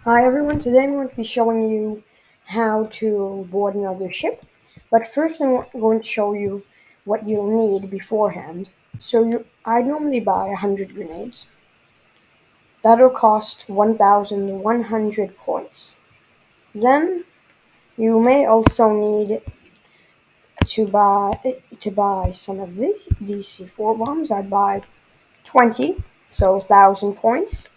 Hi everyone, today I'm going to be showing you how to board another ship, but first I'm going to show you what you'll need beforehand. I normally buy 100 grenades. That'll cost 1,100 points. Then you may also need to buy some of these C4 bombs. I'd buy 20, so 1,000 points.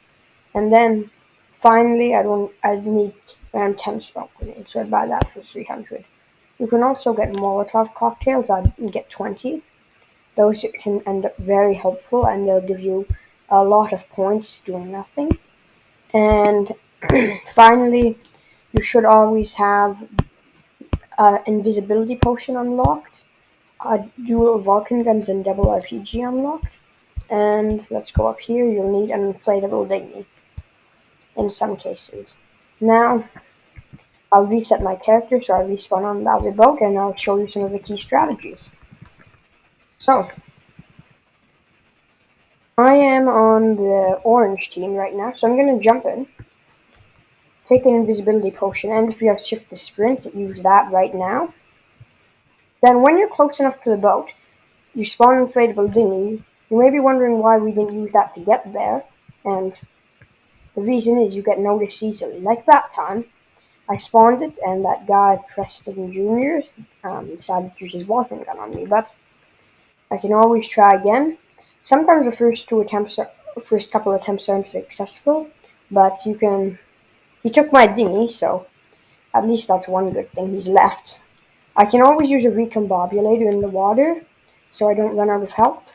And then finally, I'd need around 10 smoke grenades, so I'd buy that for 300. You can also get Molotov cocktails. I'd get 20. Those can end up very helpful, and they'll give you a lot of points doing nothing. And finally, you should always have an invisibility potion unlocked, dual Vulcan guns and double RPG unlocked. And let's go up here. You'll need an inflatable dinghy in some cases. Now, I'll reset my character so I respawn on the other boat, and I'll show you some of the key strategies. So, I am on the orange team right now, so I'm going to jump in, take an invisibility potion, and if you have shift to sprint, use that right now. Then when you're close enough to the boat, you spawn an inflatable dinghy. You may be wondering why we didn't use that to get there, and the reason is you get noticed easily. Like that time, I spawned it, and that guy, Preston Jr., decided to use his Vulcan gun on me, but I can always try again. Sometimes the first couple attempts aren't successful, but he took my dinghy, so at least that's one good thing. He's left. I can always use a recombobulator in the water, so I don't run out of health,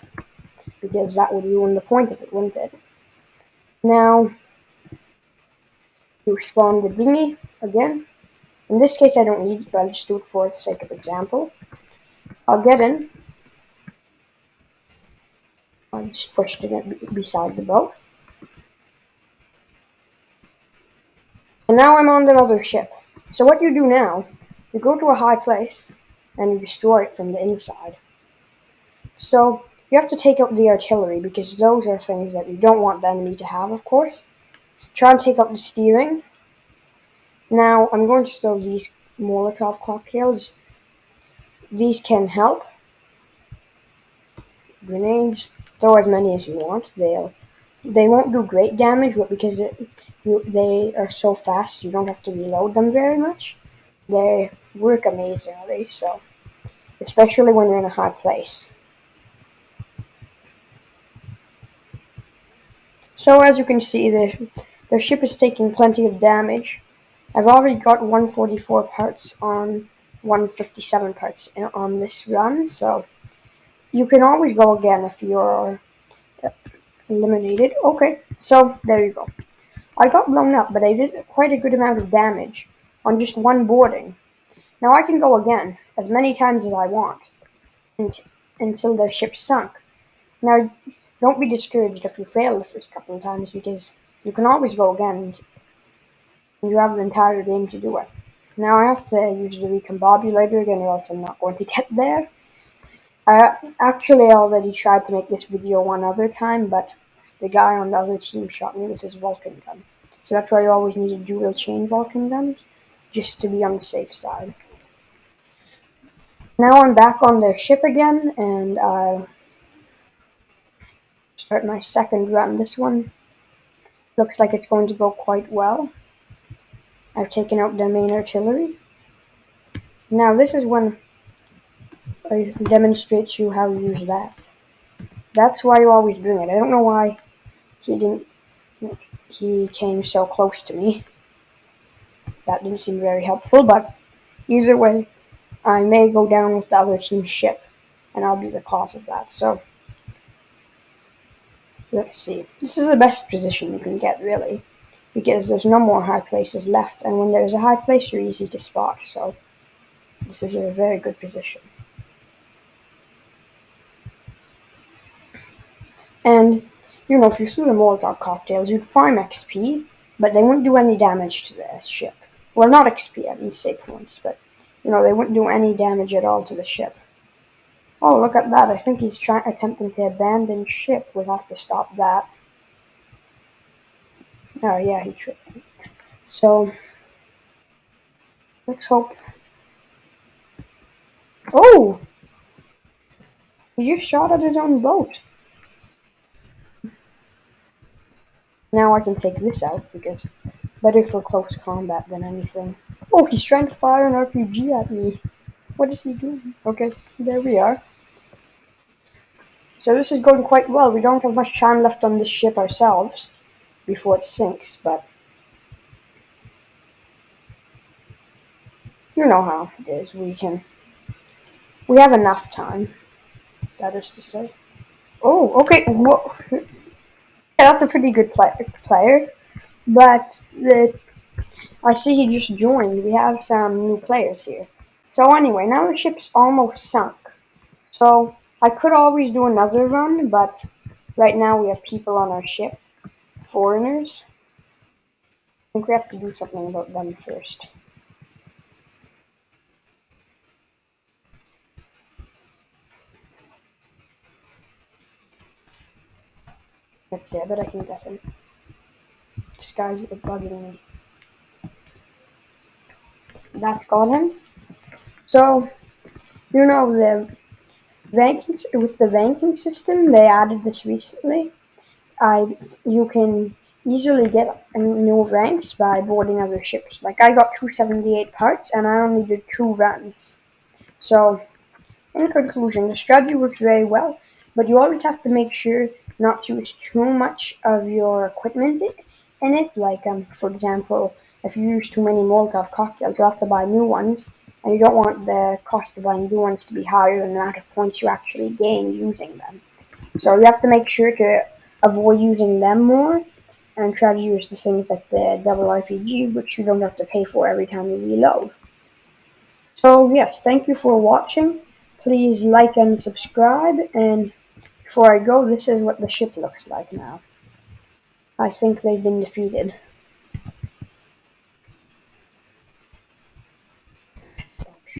because that would ruin the point of it, wouldn't it? Now, you spawn the dinghy again. In this case, I don't need it, but I'll just do it for the sake of example. I'll get in. I'll just push it beside the boat. And now I'm on the other ship. So what you do now, you go to a high place, and you destroy it from the inside. So you have to take out the artillery, because those are things that you don't want the enemy to have, of course. So try and take out the steering. Now I'm going to throw these Molotov cocktails. These can help. Grenades, throw as many as you want. They won't do great damage, but because they are so fast, you don't have to reload them very much. They work amazingly, so especially when you're in a high place. So as you can see, the ship is taking plenty of damage. I've already got 144 parts on 157 parts on this run, so you can always go again if you're eliminated. Okay, so there you go. I got blown up, but I did quite a good amount of damage on just one boarding. Now I can go again, as many times as I want, until the ship sunk. Now, don't be discouraged if you fail the first couple of times, because you can always go again, and you have the entire game to do it. Now I have to use the recombobulator again, or else I'm not going to get there. I actually already tried to make this video one other time, but the guy on the other team shot me with his Vulcan gun. So that's why you always need a dual chain Vulcan guns, just to be on the safe side. Now I'm back on the ship again, and I'll start my second run. This one looks like it's going to go quite well. I've taken out the main artillery. Now this is when I demonstrate to you how to use that. That's why you always bring it. I don't know why he came so close to me. That didn't seem very helpful, but either way, I may go down with the other team's ship, and I'll be the cause of that. So, let's see. This is the best position you can get, really, because there's no more high places left, and when there's a high place, you're easy to spot, so this is a very good position. And, if you threw the Molotov cocktails, you'd farm XP, but they wouldn't do any damage to the ship. Well, not XP, I mean save points, but, they wouldn't do any damage at all to the ship. Oh, look at that. I think he's attempting to abandon ship. We'll have to stop that. Oh, yeah, he tripped. So let's hope. Oh, he just shot at his own boat. Now I can take this out because better for close combat than anything. Oh, he's trying to fire an RPG at me. What is he doing? Okay, there we are. So this is going quite well. We don't have much time left on this ship ourselves before it sinks, but you know how it is. We have enough time. That is to say. Oh, okay. Whoa. Yeah, that's a pretty good player. But I see he just joined. We have some new players here. So anyway, now the ship's almost sunk. So I could always do another run, but right now we have people on our ship, foreigners. I think we have to do something about them first. Let's see, I bet I can get him. This guy's bugging me. That's got him. So, you know, with the ranking system, they added this recently. You can easily get new ranks by boarding other ships. Like I got 278 parts and I only did 2 runs. So in conclusion, the strategy works very well, but you always have to make sure not to use too much of your equipment in it. Like for example, if you use too many Molotov cocktails, you'll have to buy new ones, and you don't want the cost of buying new ones to be higher than the amount of points you actually gain using them. So you have to make sure to avoid using them more and try to use the things like the double RPG, which you don't have to pay for every time you reload. So yes, thank you for watching. Please like and subscribe. And before I go, this is what the ship looks like now. I think they've been defeated.